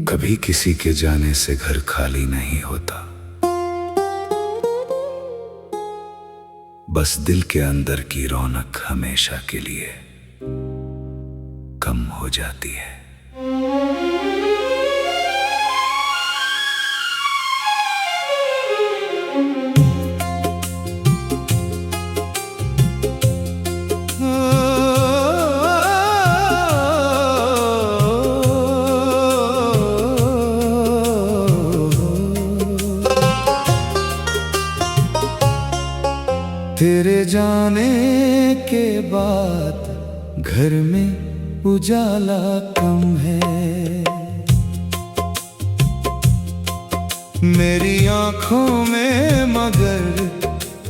कभी किसी के जाने से घर खाली नहीं होता, बस दिल के अंदर की रौनक हमेशा के लिए कम हो जाती है। तेरे जाने के बाद घर में उजाला कम है, मेरी आंखों में मगर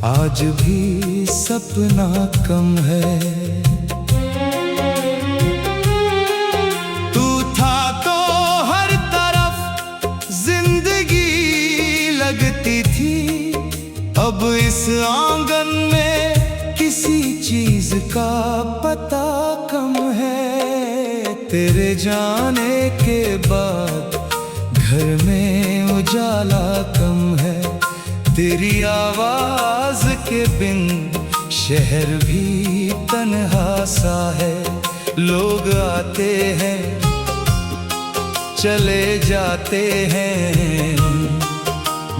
आज भी सपना कम है। तू था तो हर तरफ जिंदगी लगती थी, अब इस आंगन में किसी चीज का पता कम है। तेरे जाने के बाद घर में उजाला कम है, तेरी आवाज के बिन शहर भी तन्हा सा है। लोग आते हैं चले जाते हैं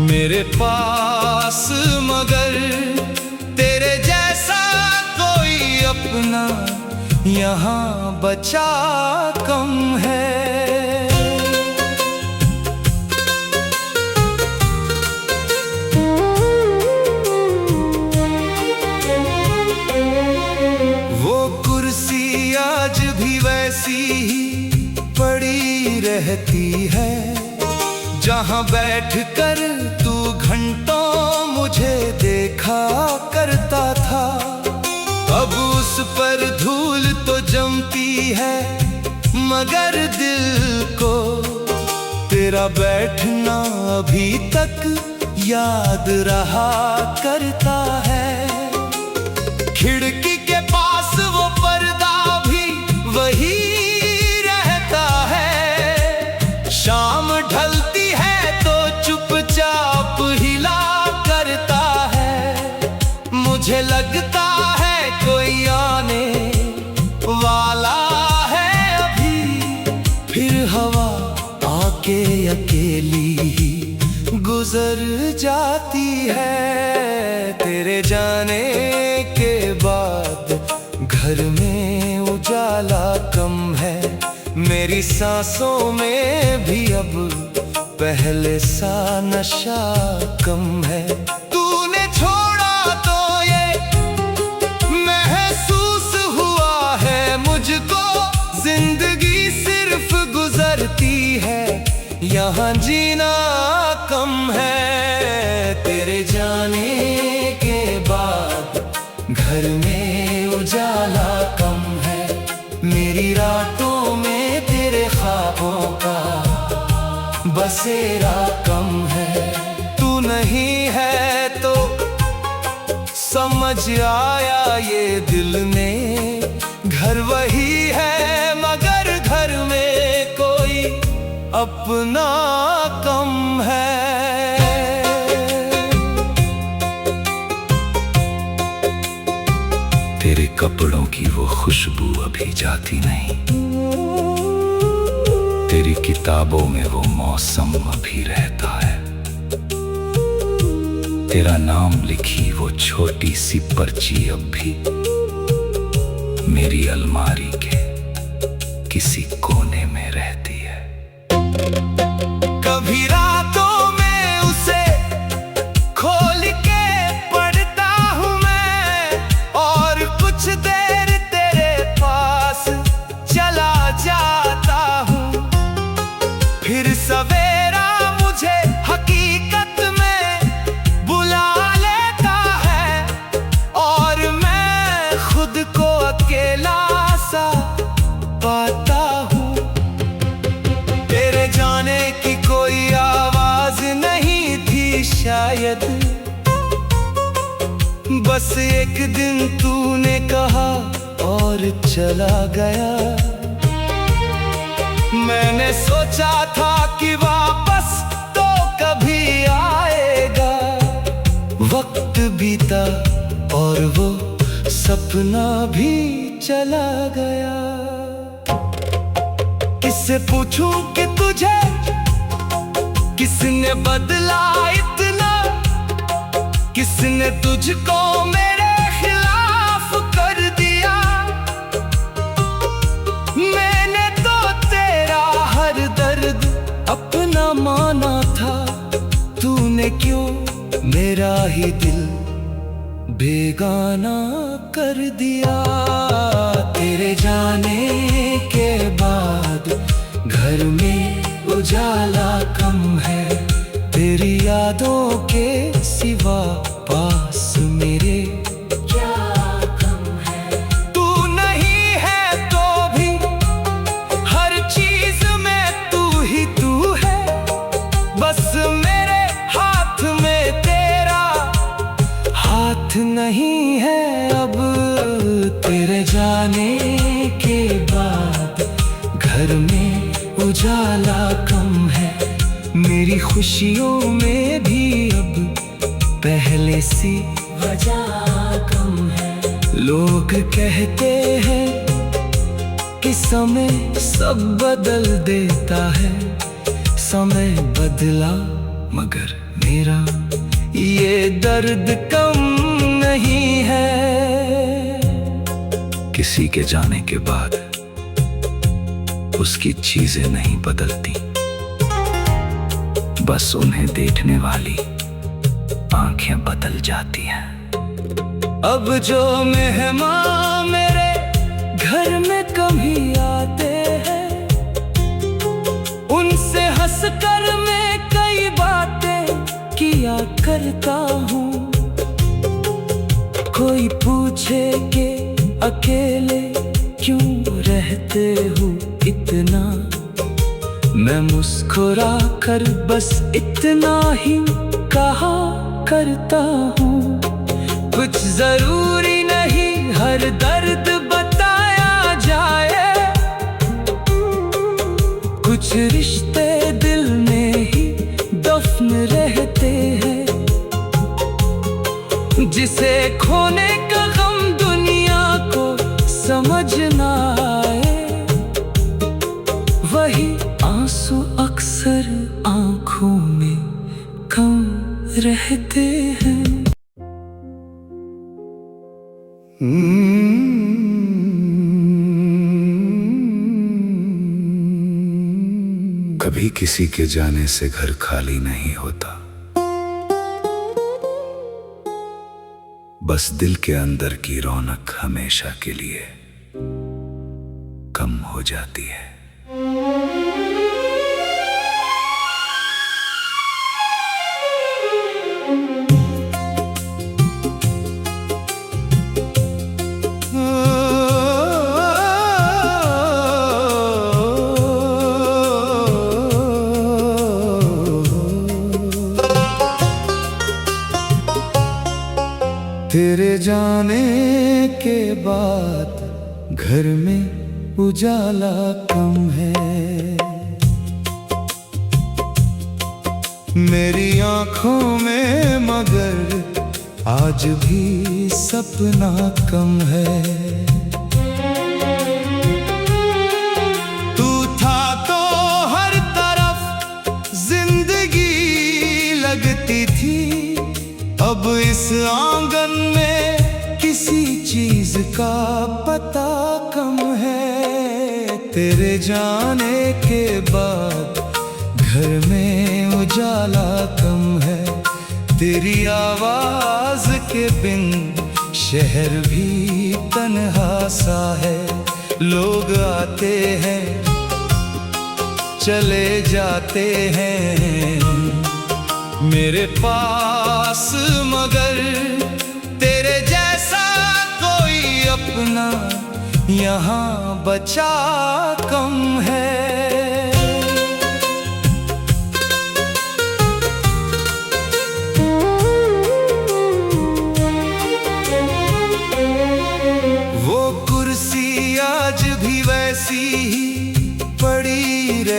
मेरे पास, मगर तेरे जैसा कोई अपना यहाँ बचा कम है। वो कुर्सी आज भी वैसी ही पड़ी रहती है, जहाँ बैठकर तू घंटों मुझे देखा करता था। अब उस पर धूल तो जमती है, मगर दिल को तेरा बैठना अभी तक याद रहा करता है। खिड़की के पास वो पर्दा भी वही रहता है, शाम ढलती है तो चुपचाप हिला करता है। मुझे लगता है कोई आने वाला है अभी, फिर हवा आके अकेली ही गुजर जाती है। तेरे जाने के बाद घर में उजाला कम है, मेरी सांसों में भी अब पहले सा नशा कम है। तूने छोड़ा तो ये महसूस हुआ है मुझको, जिंदगी सिर्फ गुजरती है, यहाँ जीना कम है। तेरे जाने के बाद घर में उजाला कम है, मेरी रातों में तेरे ख्वाबों का बसेरा कम है। तू नहीं है तो समझ आया ये दिल ने, घर वही है मगर घर में कोई अपना कम है। तेरे कपड़ों की वो खुशबू अभी जाती नहीं, तेरी किताबों में वो मौसम अभी रहता है, तेरा नाम लिखी वो छोटी सी पर्ची अब भी मेरी अलमारी के किसी कोने में रहती है। कभी रातों में उसे खोल के पढ़ता हूँ मैं, और कुछ देर तेरे पास चला जाता हूँ, फिर सवेरा मुझे हकीकत में बुला लेता है, और मैं खुद को अकेला सा पाता हूँ। तेरे जाने की कोई बस एक दिन तूने कहा और चला गया। मैंने सोचा था कि वापस तो कभी आएगा। वक्त बीता और वो सपना भी चला गया। किससे पूछूं कि तुझे किसने बदला इतना, किसने तुझको मेरे खिलाफ कर दिया। मैंने तो तेरा हर दर्द अपना माना था, तूने क्यों मेरा ही दिल बेगाना कर दिया। तेरे जाने के बाद घर में उजाला कम है, तेरी यादों के सिवा पास मेरे क्या कम है। तू नहीं है तो भी हर चीज में तू ही तू है। बस मेरे हाथ में तेरा हाथ नहीं है अब। तेरे जाने के बाद घर में उजाला कम है, मेरी खुशियों में भी अब पहले सी वजह कम है। लोग कहते हैं कि समय सब बदल देता है, समय बदला मगर मेरा ये दर्द कम नहीं है। किसी के जाने के बाद उसकी चीजें नहीं बदलती, बस उन्हें देखने वाली आंखें बदल जाती हैं। अब जो मेहमान मेरे घर में कभी आते हैं, उनसे हंसकर मैं कई बातें किया करता हूँ। कोई पूछे कि अकेले क्यों रहते हो इतना, मैं मुस्कुरा कर बस इतना ही कहा करता हूँ। कुछ जरूरी नहीं हर दर्द बताया जाए, कुछ रिश्ते दिल में ही दफन रहते हैं। जिसे खोने का गम दुनिया को समझ ना आए, वही आंसू अक्सर आंखों में कम रहते हैं। कभी किसी के जाने से घर खाली नहीं होता, बस दिल के अंदर की रौनक हमेशा के लिए कम हो जाती है। तेरे जाने के बाद घर में उजाला कम है, मेरी आंखों में मगर आज भी सपना कम है। तू था तो हर तरफ जिंदगी लगती थी, अब इस आंगन में किसी चीज का पता कम है। तेरे जाने के बाद घर में उजाला कम है, तेरी आवाज के बिन शहर भी तन्हा सा है। लोग आते हैं चले जाते हैं मेरे पास, मगर तेरे जैसा कोई अपना यहाँ बचा कम है।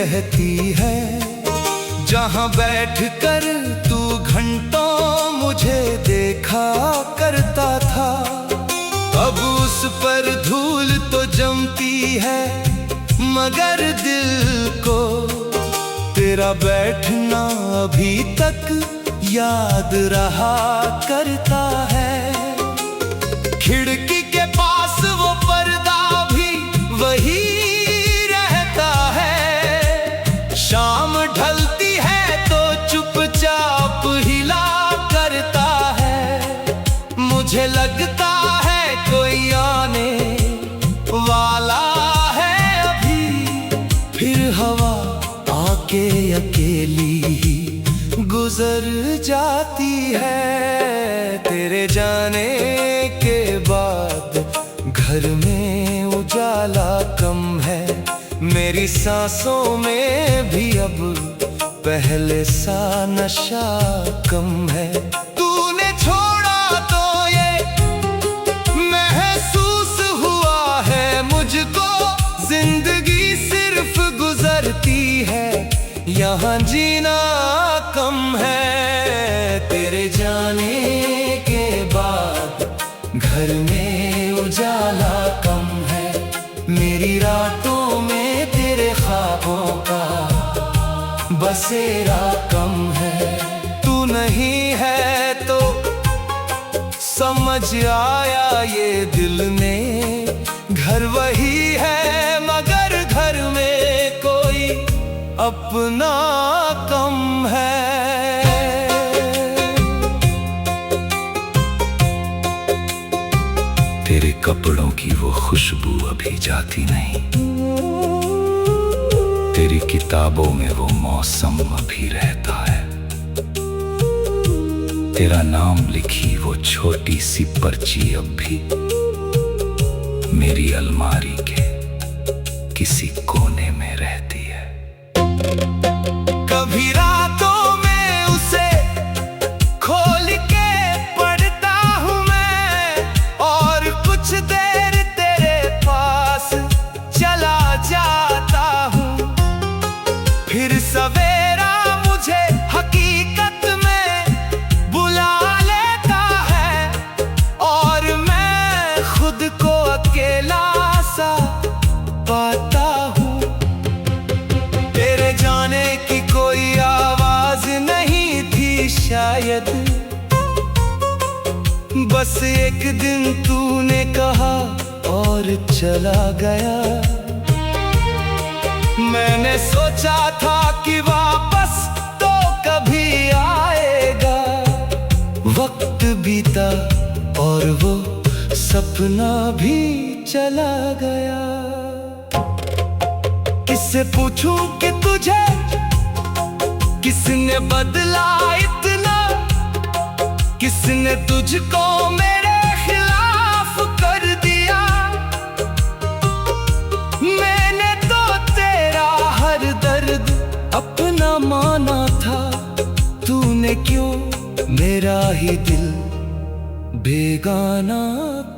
रहती है। जहाँ बैठकर तू घंटों मुझे देखा करता था, अब उस पर धूल तो जमती है, मगर दिल को तेरा बैठना अभी तक याद रहा करता है। खिड़की के पास वो पर्दा भी वही रहता है, शाम ढलती है तो चुपचाप हिला करता है। मुझे लगता है कोई आने वाला है अभी, फिर हवा आके अकेली ही गुजर जाती है। तेरे जाने के बाद घर में उजाला कम है, मेरी सांसों में भी अब पहले सा नशा कम है। तूने छोड़ा तो ये महसूस हुआ है मुझको, जिंदगी सिर्फ गुजरती है, यहाँ जीना कम है। तेरे जाने के बाद घर में उजाला कम है, मेरी रातों में तेरे ख्वाबों का बसेरा कम है। तू नहीं है तो समझ आया ये दिल ने, घर वही है मगर घर में कोई अपना कम है। तेरे कपड़ों की वो खुशबू अभी जाती नहीं, तेरी किताबों में वो मौसम अभी रहता है, तेरा नाम लिखी वो छोटी सी पर्ची अब भी मेरी अलमारी के किसी कोने में रहती है। कभी रातों में उसे खोल के पढ़ता हूँ मैं, और कुछ देर तेरे पास चला जाता हूँ, फिर सवेरा मुझे हकीकत में बुला लेता है, और मैं खुद को अकेला सा पाता हूँ। तेरे जाने की कोई आवाज नहीं थी शायद, बस एक दिन तूने कहा और चला गया। मैंने सोचा था कि वापस तो कभी आएगा, वक्त बीता और वो सपना भी चला गया। किससे पूछूं कि तुझे किसने बदला इतना, किसने तुझको मेरे खिलाफ कर दिया। मैंने तो तेरा हर दर्द अपना माना था, तूने क्यों मेरा ही दिल बेगाना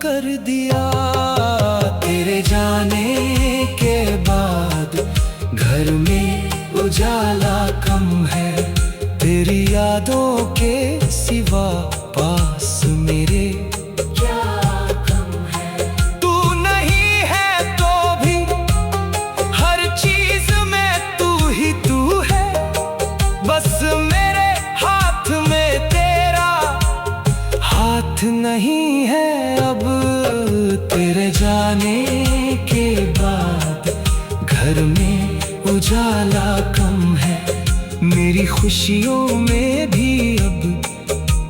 कर दिया। तेरे जाने के बाद घर में उजाला कम है, तेरी यादों के सिवा पास मेरे क्या कम है। तू नहीं है तो भी हर चीज में तू ही तू है, बस मेरे हाथ में तेरा हाथ नहीं है अब। तेरे जाने के बाद घर में उजाला कम है, मेरी खुशियों में भी अब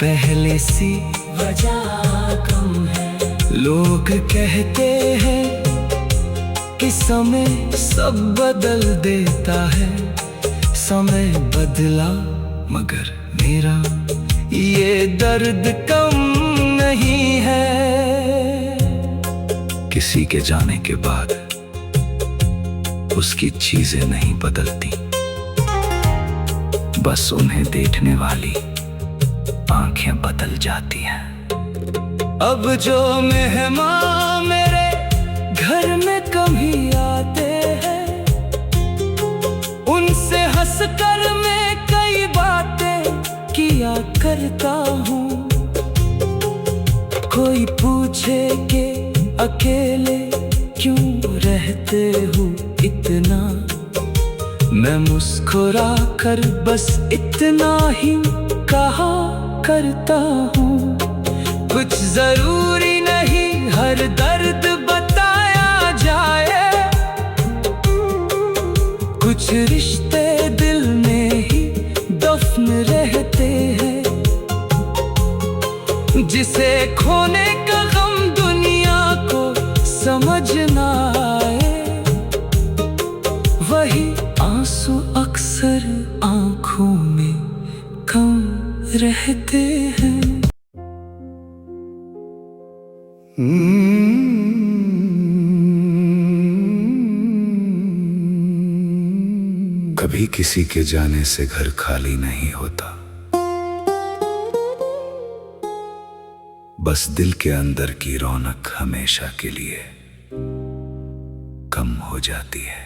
पहले सी वजह कम है। लोग कहते हैं कि समय सब बदल देता है, समय बदला मगर मेरा ये दर्द कम नहीं है। किसी के जाने के बाद उसकी चीजें नहीं बदलती, बस उन्हें देखने वाली आंखें बदल जाती हैं। अब जो मेहमान मेरे घर में कभी आते हैं, कर मैं कई बातें किया करता हूँ। कोई पूछे कि अकेले क्यों रहते हो इतना, मैं मुस्कुरा कर बस इतना ही कहा करता हूँ। कुछ जरूरी नहीं हर दर्द बताया जाए, कुछ रिश्ते दिल में ही दफन रहते हैं। जिसे खोने का गम दुनिया को समझ ना आए, वही आंसू अक्सर आंखों में कम रहते हैं। कभी किसी के जाने से घर खाली नहीं होता, बस दिल के अंदर की रौनक हमेशा के लिए कम हो जाती है।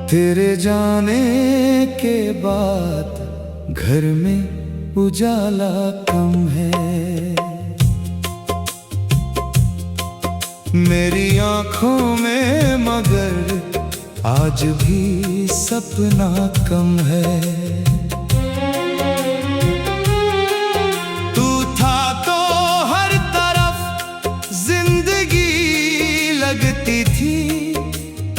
तेरे जाने के बाद घर में उजाला कम है, मेरी आंखों में मगर आज भी सपना कम है। तू था तो हर तरफ जिंदगी लगती थी,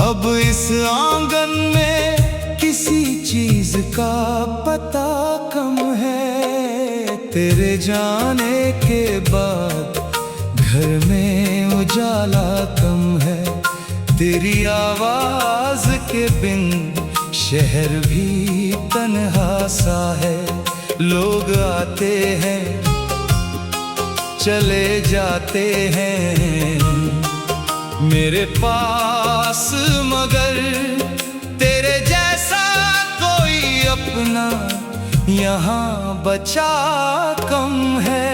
अब इस आंगन में किसी चीज का पता कम है। तेरे जाने के बाद घर में उजाला कम है, तेरी आवाज के बिन शहर भी तन्हा सा है। लोग आते हैं चले जाते हैं मेरे पास, मगर तेरे जैसा कोई अपना यहाँ बचा कम है।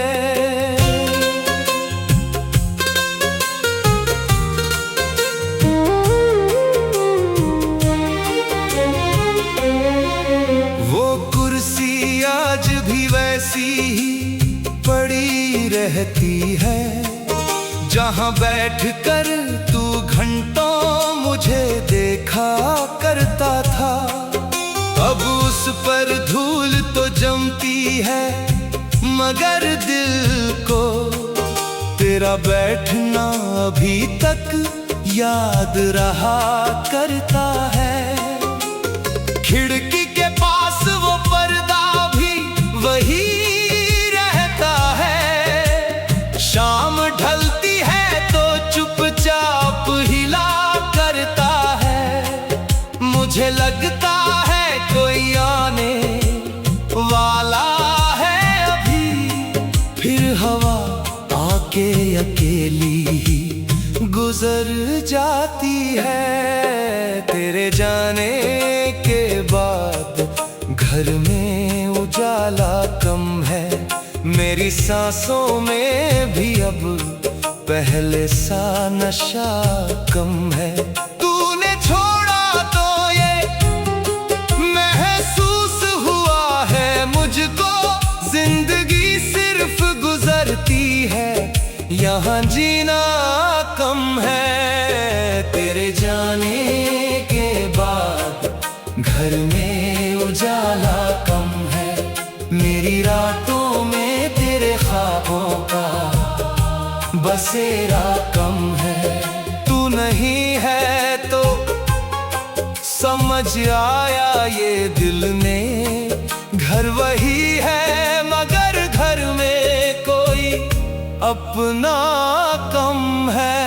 वो कुर्सी आज भी वैसी ही पड़ी रहती है, जहाँ बैठकर तू घंटों मुझे देखा करता था। अब उस पर धूल तो जमती है, मगर दिल को तेरा बैठना अभी तक याद रहा करता है। खिड़की के पास वो पर्दा भी वही रहता है, शाम ढलती है तो चुपचाप हिला करता है। मुझे लगता है कोई आने वाला है अभी, फिर हवा आके अकेली ही गुजर जाती है। तेरे जाने के बाद घर में उजाला कम है, मेरी सांसों में भी अब पहले सा नशा कम है। तूने छोड़ा तो ये महसूस हुआ है मुझको, जिंदगी सिर्फ गुजरती है, यहाँ जीना कम है। तेरे जाने के बाद घर में उजाला कम है, मेरी रातों में तेरे ख्वाबों का बसेरा कम है। तू नहीं है तो समझ आया ये दिल में, घर वही है मगर घर में कोई अपना कम है।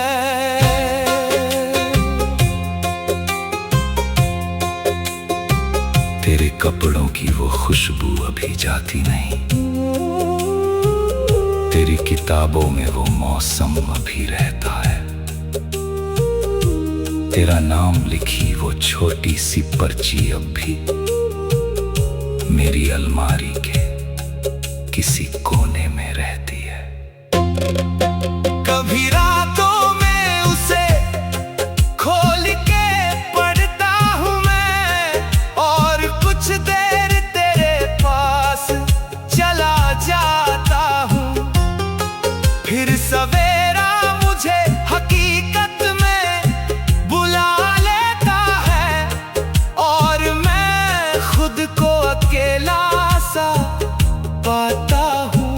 तेरे कपड़ों की वो खुशबू अभी जाती नहीं, तेरी किताबों में वो मौसम अभी रहता है। तेरा नाम लिखी वो छोटी सी पर्ची अब भी मेरी अलमारी के किसी कोने में रहती है। कभी रातों में उसे खोल के पढ़ता हूँ मैं, और कुछ देर तेरे पास चला जाता हूँ। फिर सवेरा मुझे हकीकत में बुला लेता है, और मैं खुद को अकेला सा पाता हूँ।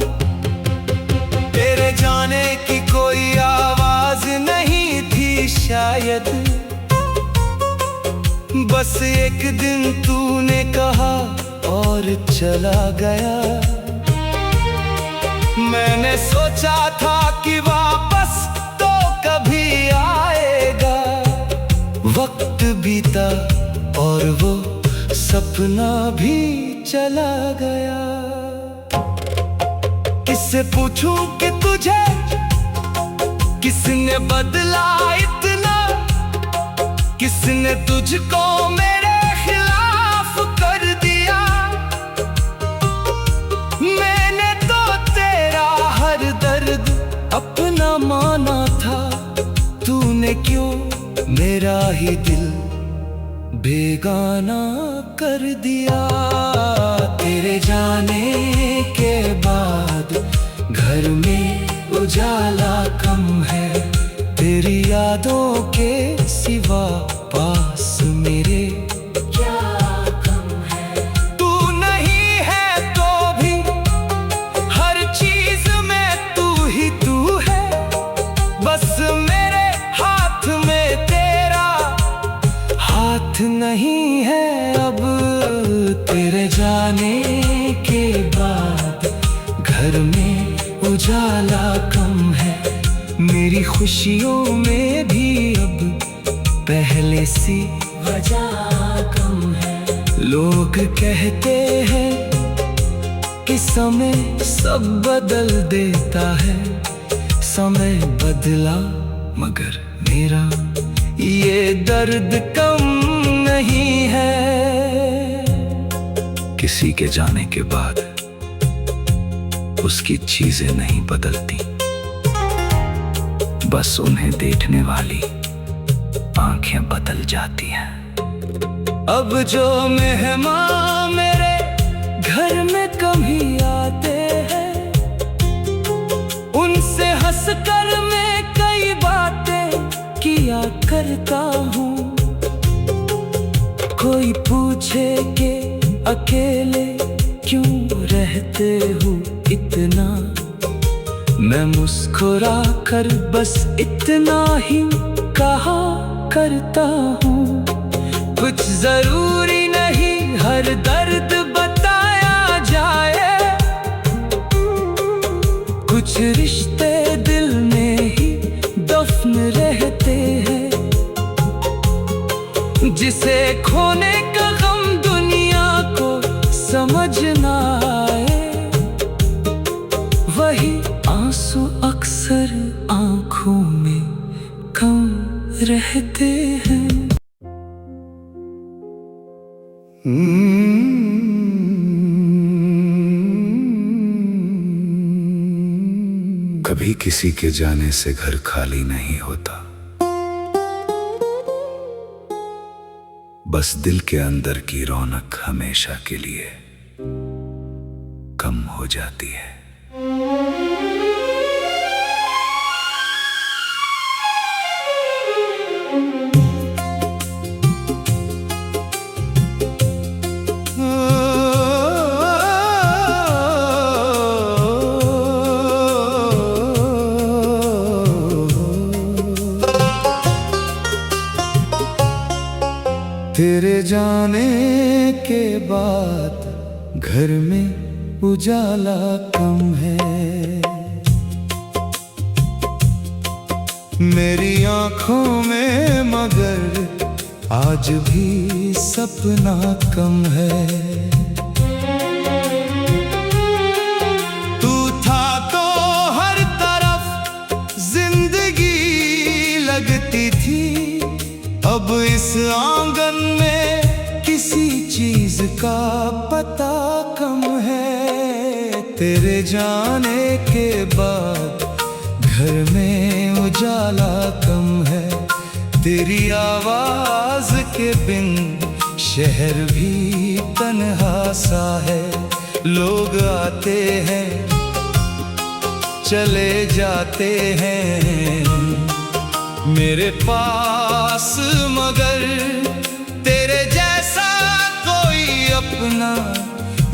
तेरे जाने की कोई आवाज नहीं थी शायद, बस एक दिन तूने कहा और चला गया। मैंने सोचा था कि वापस तो कभी आएगा। वक्त बीता और वो सपना भी चला गया। किससे पूछूं कि तुझे किसने बदला इतना, किसने तुझको मेरे खिलाफ कर दिया। मैंने तो तेरा हर दर्द अपना माना था, तूने क्यों मेरा ही दिल बेगाना कर दिया। तेरे जाने के बाद घर में उजाला कम है, तेरी यादों के सिवा पास मेरे क्या कम है। तू नहीं है तो भी हर चीज में तू ही तू है, बस मेरे हाथ में तेरा हाथ नहीं है अब। तेरे जाने के बाद घर में उजाला कम है, मेरी खुशियों में भी अब पहले सी वजह कम है। लोग कहते हैं कि समय सब बदल देता है, समय बदला मगर मेरा ये दर्द कम नहीं है। किसी के जाने के बाद उसकी चीजें नहीं बदलती, बस उन्हें देखने वाली आंखें बदल जाती हैं। अब जो मेहमान मेरे घर में कभी आते हैं, उनसे हंसकर मैं कई बातें किया करता हूँ। कोई पूछे कि अकेले क्यों रहते हो इतना, मैं मुस्कुरा कर बस इतना ही कहा करता हूँ। कुछ जरूरी नहीं हर दर्द बताया जाए, कुछ रिश्ते दिल में ही दफन रहते हैं। जिसे खोने का गम दुनिया को समझ ना आए, वही आंसू अक्सर आंखों में कम रहते हैं। कभी किसी के जाने से घर खाली नहीं होता, बस दिल के अंदर की रौनक हमेशा के लिए कम हो जाती है। तेरे जाने के बाद घर में उजाला कम है, मेरी आंखों में मगर आज भी सपना कम है। तू था तो इस आंगन में किसी चीज का पता कम है। तेरे जाने के बाद घर में उजाला कम है। तेरी आवाज के बिन शहर भी तन्हा सा है। लोग आते हैं चले जाते हैं मेरे पास, मगर तेरे जैसा कोई अपना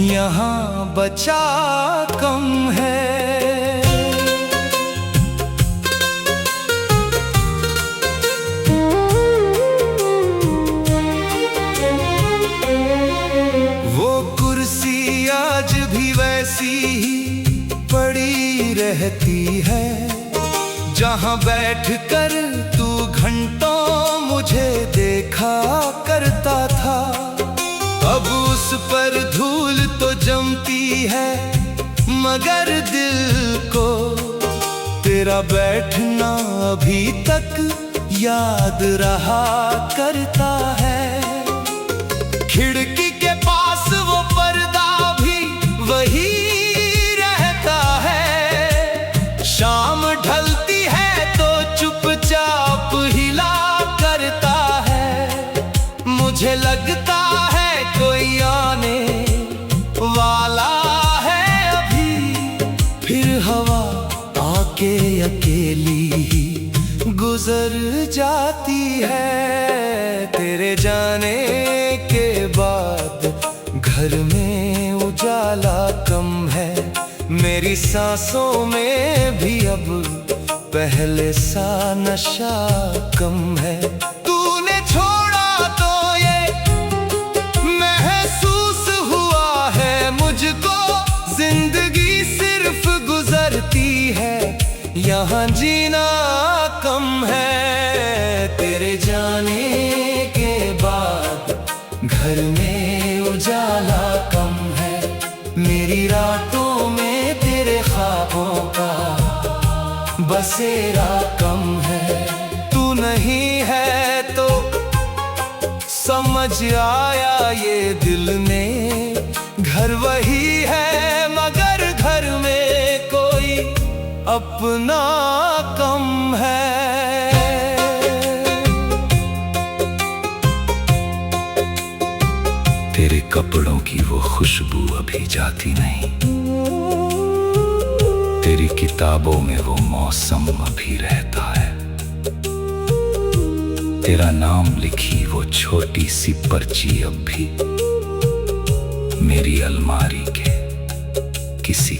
यहाँ बचा कम है। वो कुर्सी आज भी वैसी ही पड़ी रहती है, जहाँ बैठकर तू घंटों मुझे देखा करता था। अब उस पर धूल तो जमती है, मगर दिल को तेरा बैठना अभी तक याद रहा करता है। खिड़की के पास वो पर्दा भी वही रहता है। शाम ढलती है तो चुपचाप हिला करता है। मुझे लगता है कोई आने वाला है अभी, फिर हवा आके अकेली ही गुजर जाती है। तेरे जाने के बाद घर में उजाला कम है। मेरी सांसों में भी अब पहले सा नशा कम है। तूने छोड़ा तो ये महसूस हुआ है मुझको, जिंदगी सिर्फ गुजरती है, यहाँ जीना कम है। तेरे जाने के बाद घर में उजाला कम है। मेरी रातों में तेरे ख्वाबों का बसेरा कम है। तू नहीं है तो समझ आया ये दिल ने, घर वही है मगर घर में कोई अपना कम है। तेरे कपड़ों की वो खुशबू अभी जाती नहीं, तेरी किताबों में वो मौसम अभी रहता है। तेरा नाम लिखी वो छोटी सी पर्ची अब भी मेरी अलमारी के किसी